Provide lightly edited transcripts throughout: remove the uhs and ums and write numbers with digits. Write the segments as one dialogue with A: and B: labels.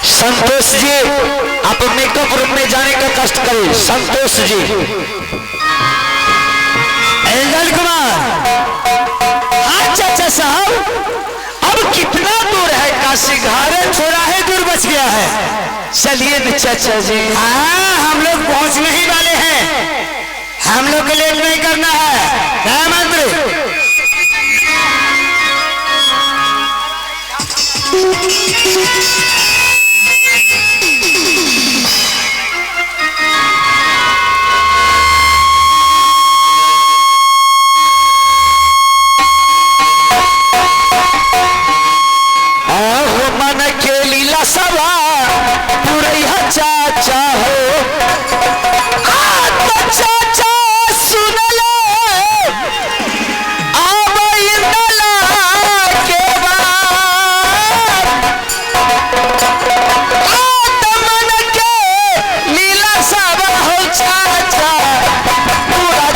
A: संतोष जी आप makeup room में जाने का कष्ट करें। संतोष जी एंजल कुमार। हाँ चाचा साहब अब कितना दूर है काशी घारे चौराहे दूर बच गया है। चलिए न चाचा जी। हाँ हम लोग पहुंचने ही वाले हैं। हम लोग को लेट नहीं करना है। क्या मंत्री मन के लीला सभा पूरा चाचा हो। चाचा सुन ले अब इंदला के बाद मन के लीला सभा हो चाचा पूरा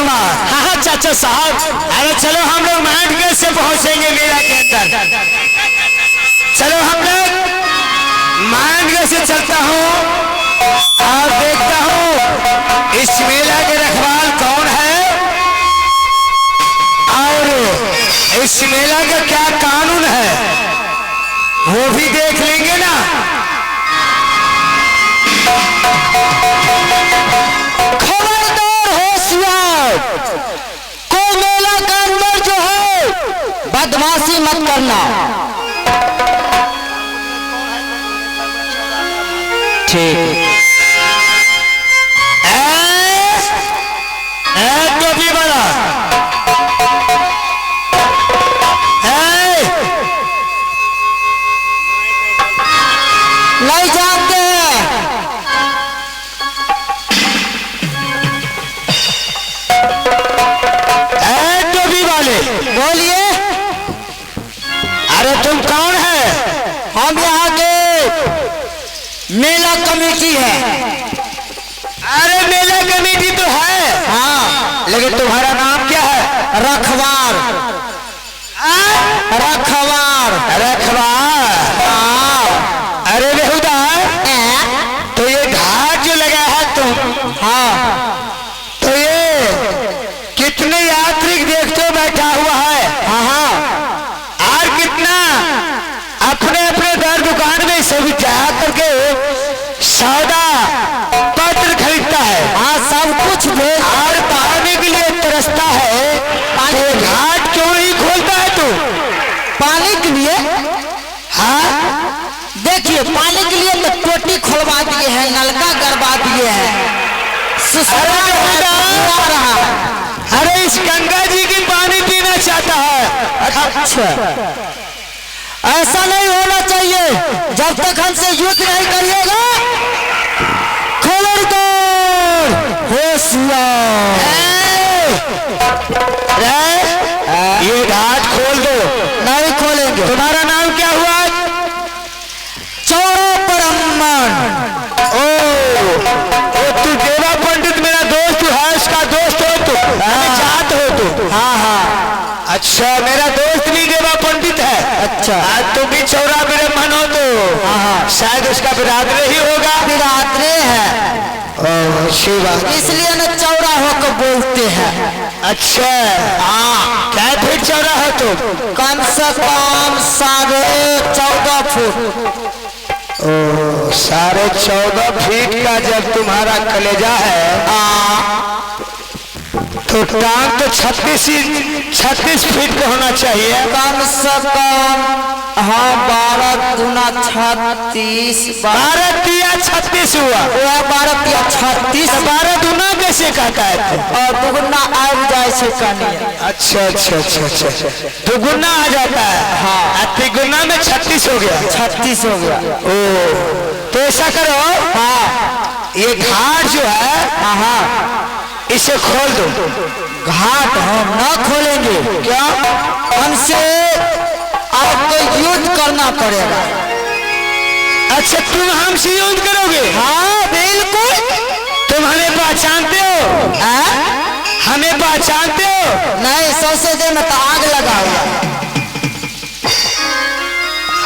A: कुमार। हाँ हाँ चाचा साहब, अरे चलो हम लोग मांडगढ़ से पहुंचेंगे मेला के अंदर। चलो हम लोग मांडगढ़ से चलता हूँ और देखता हूँ इस मेला के रखवाल कौन है और इस मेला का क्या कानून है वो भी देख लेंगे ना।
B: खबरदार होशियार, कोई मेला के अंदर जो है बदमाशी मत करना।
A: ठीक तो भी बड़ा
B: नहीं जानते
A: टोपी वाले,
B: बोलिए।
A: अरे तुम कौन है?
B: हम यहाँ के मेला कमेटी है।
A: अरे मेला कमेटी तो है,
B: हाँ,
A: लेकिन तुम्हारा नाम क्या है?
B: रखवार। रखवार
A: रखवार।
B: हाँ।
A: अरे बेहुदा, तो ये घाट जो लगा है तुम,
B: हाँ,
A: तो ये कितने यात्रिक देखते हो बैठा हुआ है?
B: हाँ, हाँ,
A: और कितना अपने अपने दर दुकान में सभी जा करके सौदा पत्र खरीदता है।
B: हाँ, सब कुछ भेज
A: और पाने के लिए तरसता है, तो घाट क्यों नहीं खोलता है तू?
B: पानी के लिए।
A: हाँ,
B: देखिए, पानी के लिए तो टोटी खुलवा दिए हैं, नलका गड़वा दिए हैं।
A: अरे इस गंगा जी की पानी पीना चाहता है।
B: अच्छा, ऐसा नहीं होना चाहिए। जब तक हमसे युद्ध नहीं करिएगा, खबरदार होशियार।
A: ये घाट खोल दो।
B: नहीं खोलेंगे।
A: तुम्हारा नाम क्या हुआ?
B: चौड़ा ब्राह्मण।
A: ओ तू देवा पंडित मेरा दोस्त है, उसका दोस्त हो तू, जात हो तू?
B: हाँ, हाँ।
A: अच्छा, मेरा दोस्त भी देवा पंडित है।
B: अच्छा,
A: आज तुम भी चौरा ब्राह्मण हो तो
B: हाँ, हाँ,
A: शायद उसका बिरादरी ही होगा।
B: बिरादरी है,
A: अच्छी बात।
B: इसलिए न चौड़ा होकर बोलते हैं।
A: अच्छा, हाँ, क्या फीट चौड़ा हो तुम?
B: कम से कम 14.5 फुट।
A: 14.5 फीट का जब तुम्हारा कलेजा है, तो टांग तो 36 फीट का होना चाहिए।
B: कम से कम, हाँ, 12 दूना 36,
A: 12 तिया 36 हुआ।
B: 12 तिया 36,
A: 12 दूना कैसे कहता है?
B: और दुगुना आ जाए से कनिया।
A: अच्छा अच्छा अच्छा अच्छा, दुगुना आ जाता है।
B: हाँ,
A: तिगुना में 36 हो गया।
B: 36 हो गया।
A: ओ, तो ऐसा करो,
B: हाँ,
A: ये घाट जो है,
B: हाँ,
A: इसे खोल दो।
B: घाट हम न खोलेंगे।
A: क्या?
B: हमसे आपको युद्ध करना पड़ेगा।
A: अच्छा, तुम हमसे युद्ध करोगे?
B: हाँ, बिल्कुल।
A: तुम हमें पहचानते हो? हमें पहचानते हो?
B: नहीं, सबसे देर में तो आग लगा हुआ।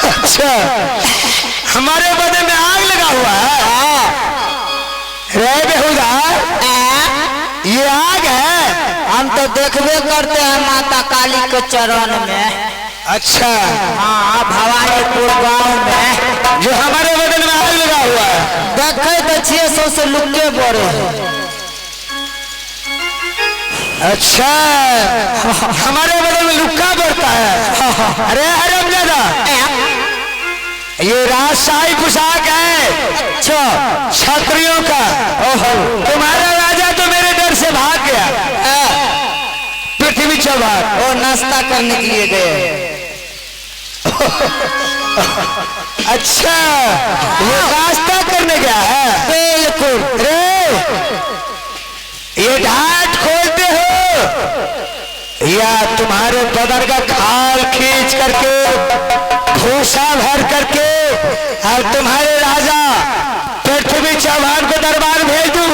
A: अच्छा, हमारे बदले में आग लगा हुआ है? रे बेहुदा, ये आग है।
B: हम तो देखबे करते हैं माता काली के चरण में।
A: अच्छा,
B: हाँ, भवानीपुर गांव में
A: जो हमारे बदन में आग लगा हुआ है।
B: देखे तो 600 से लुक्के बोरे हैं।
A: अच्छा, हमारे बदन में लुक्का बढ़ता है। अरे हरामजादा, ये राजशाही पोशाक है।
B: अच्छा,
A: क्षत्रियों का। ओहो, तुम्हारा राजा तो मेरे डर से भाग गया। पृथ्वी चौहान,
B: वो नाश्ता करने के लिए गए।
A: अच्छा, ये नाश्ता करने गया है?
B: बिल्कुल।
A: रे, ये घाट खोलते हो या तुम्हारे बदन का खाल खींच करके भूसा भर करके और तुम्हारे राजा पृथ्वी चौहान को दरबार भेज दूं?